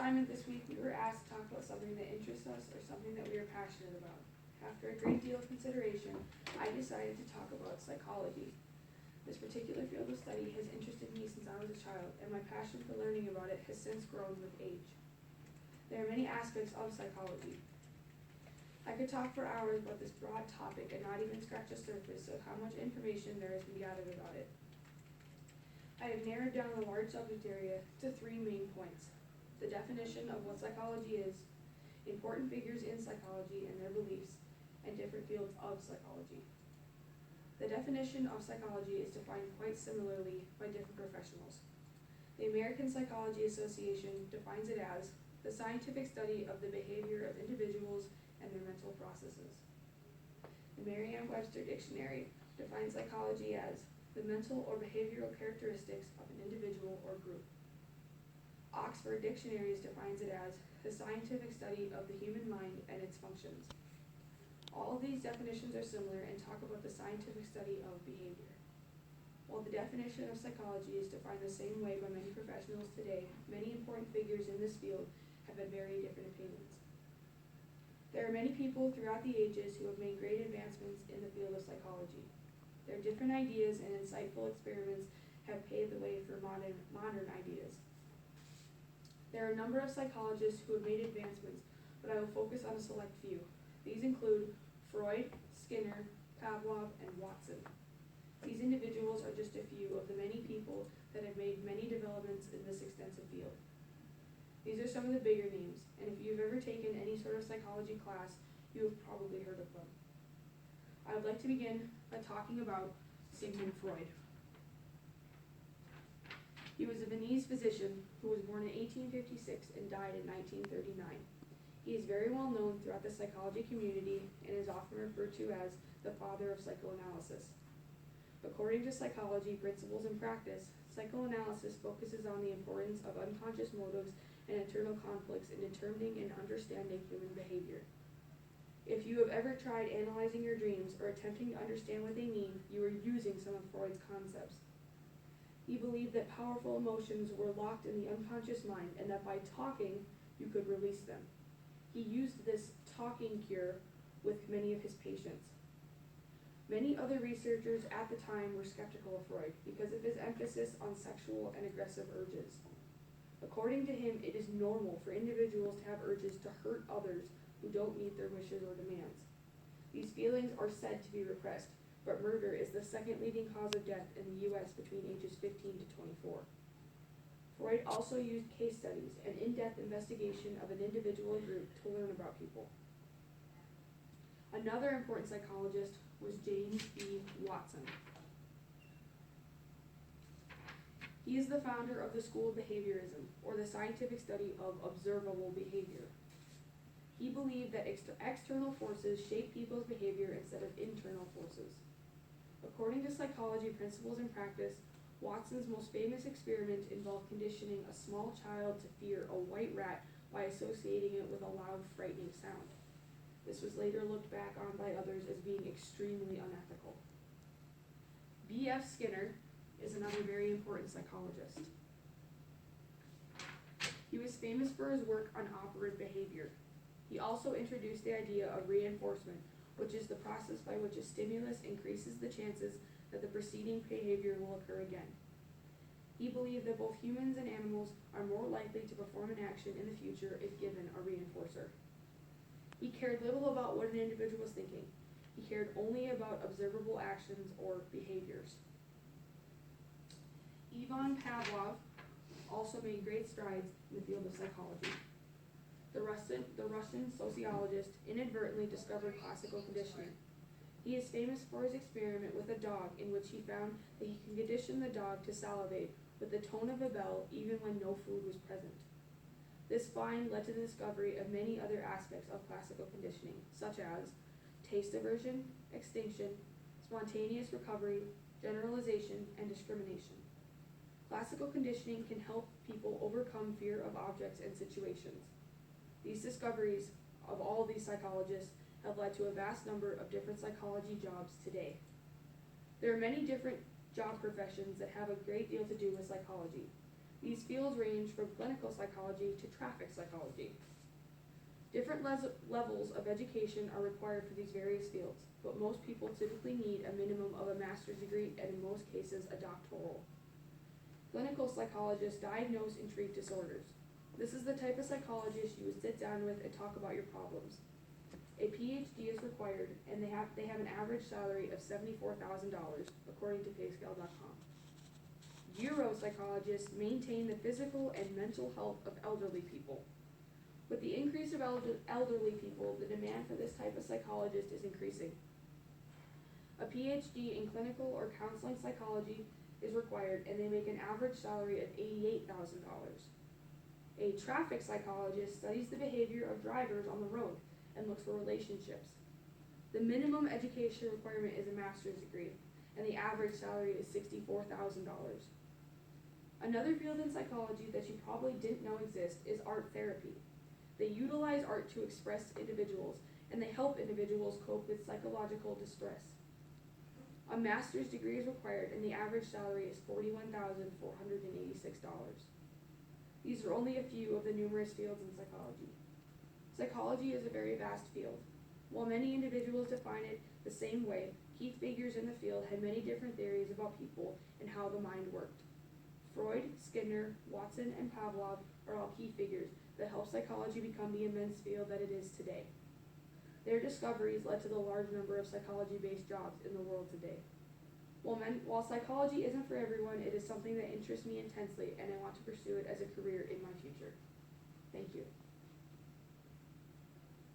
assignment this week, we were asked to talk about something that interests us or something that we are passionate about. After a great deal of consideration, I decided to talk about psychology. This particular field of study has interested me since I was a child, and my passion for learning about it has since grown with age. There are many aspects of psychology. I could talk for hours about this broad topic and not even scratch the surface of how much information there has been gathered about it. I have narrowed down the large subject area to 3 main points: the definition of what psychology is, important figures in psychology and their beliefs, and different fields of psychology. The definition of psychology is defined quite similarly by different professionals. The American Psychology Association defines it as the scientific study of the behavior of individuals and their mental processes. The Merriam-Webster Dictionary defines psychology as the mental or behavioral characteristics of an individual or group. Oxford Dictionaries defines it as the scientific study of the human mind and its functions. All of these definitions are similar and talk about the scientific study of behavior. While the definition of psychology is defined the same way by many professionals today, many important figures in this field have had very different opinions. There are many people throughout the ages who have made great advancements in the field of psychology. Their different ideas and insightful experiments have paved the way for modern ideas. There are a number of psychologists who have made advancements, but I will focus on a select few. These include Freud, Skinner, Pavlov, and Watson. These individuals are just a few of the many people that have made many developments in this extensive field. These are some of the bigger names, and if you've ever taken any sort of psychology class, you have probably heard of them. I would like to begin by talking about Sigmund Freud. He was a Viennese physician who was born in 1856 and died in 1939. He is very well known throughout the psychology community and is often referred to as the father of psychoanalysis. According to Psychology Principles and Practice, psychoanalysis focuses on the importance of unconscious motives and internal conflicts in determining and understanding human behavior. If you have ever tried analyzing your dreams or attempting to understand what they mean, you are using some of Freud's concepts. He believed that powerful emotions were locked in the unconscious mind and that by talking, you could release them. He used this talking cure with many of his patients. Many other researchers at the time were skeptical of Freud because of his emphasis on sexual and aggressive urges. According to him, it is normal for individuals to have urges to hurt others who don't meet their wishes or demands. These feelings are said to be repressed, but murder is the second leading cause of death in the U.S. between ages 15 to 24. Freud also used case studies and in-depth investigation of an individual or group to learn about people. Another important psychologist was James B. Watson. He is the founder of the school of behaviorism, or the scientific study of observable behavior. He believed that external forces shape people's behavior instead of internal forces. According to Psychology Principles and Practice, Watson's most famous experiment involved conditioning a small child to fear a white rat by associating it with a loud, frightening sound. This was later looked back on by others as being extremely unethical. B.F. Skinner is another very important psychologist. He was famous for his work on operant behavior. He also introduced the idea of reinforcement, which is the process by which a stimulus increases the chances that the preceding behavior will occur again. He believed that both humans and animals are more likely to perform an action in the future if given a reinforcer. He cared little about what an individual was thinking. He cared only about observable actions or behaviors. Ivan Pavlov also made great strides in the field of psychology. The Russian sociologist inadvertently discovered classical conditioning. He is famous for his experiment with a dog in which he found that he can condition the dog to salivate with the tone of a bell even when no food was present. This find led to the discovery of many other aspects of classical conditioning, such as taste aversion, extinction, spontaneous recovery, generalization, and discrimination. Classical conditioning can help people overcome fear of objects and situations. These discoveries of all these psychologists have led to a vast number of different psychology jobs today. There are many different job professions that have a great deal to do with psychology. These fields range from clinical psychology to traffic psychology. Different levels of education are required for these various fields, but most people typically need a minimum of a master's degree and in most cases a doctoral. Clinical psychologists diagnose and treat disorders. This is the type of psychologist you would sit down with and talk about your problems. A PhD is required, and they have an average salary of $74,000, according to payscale.com. Neuropsychologists maintain the physical and mental health of elderly people. With the increase of elderly people, the demand for this type of psychologist is increasing. A PhD in clinical or counseling psychology is required, and they make an average salary of $88,000. A traffic psychologist studies the behavior of drivers on the road and looks for relationships. The minimum education requirement is a master's degree, and the average salary is $64,000. Another field in psychology that you probably didn't know exists is art therapy. They utilize art to express individuals, and they help individuals cope with psychological distress. A master's degree is required, and the average salary is $41,486. These are only a few of the numerous fields in psychology. Psychology is a very vast field. While many individuals define it the same way, key figures in the field had many different theories about people and how the mind worked. Freud, Skinner, Watson, and Pavlov are all key figures that helped psychology become the immense field that it is today. Their discoveries led to the large number of psychology-based jobs in the world today. While psychology isn't for everyone, it is something that interests me intensely, and I want to pursue it as a career in my future. Thank you.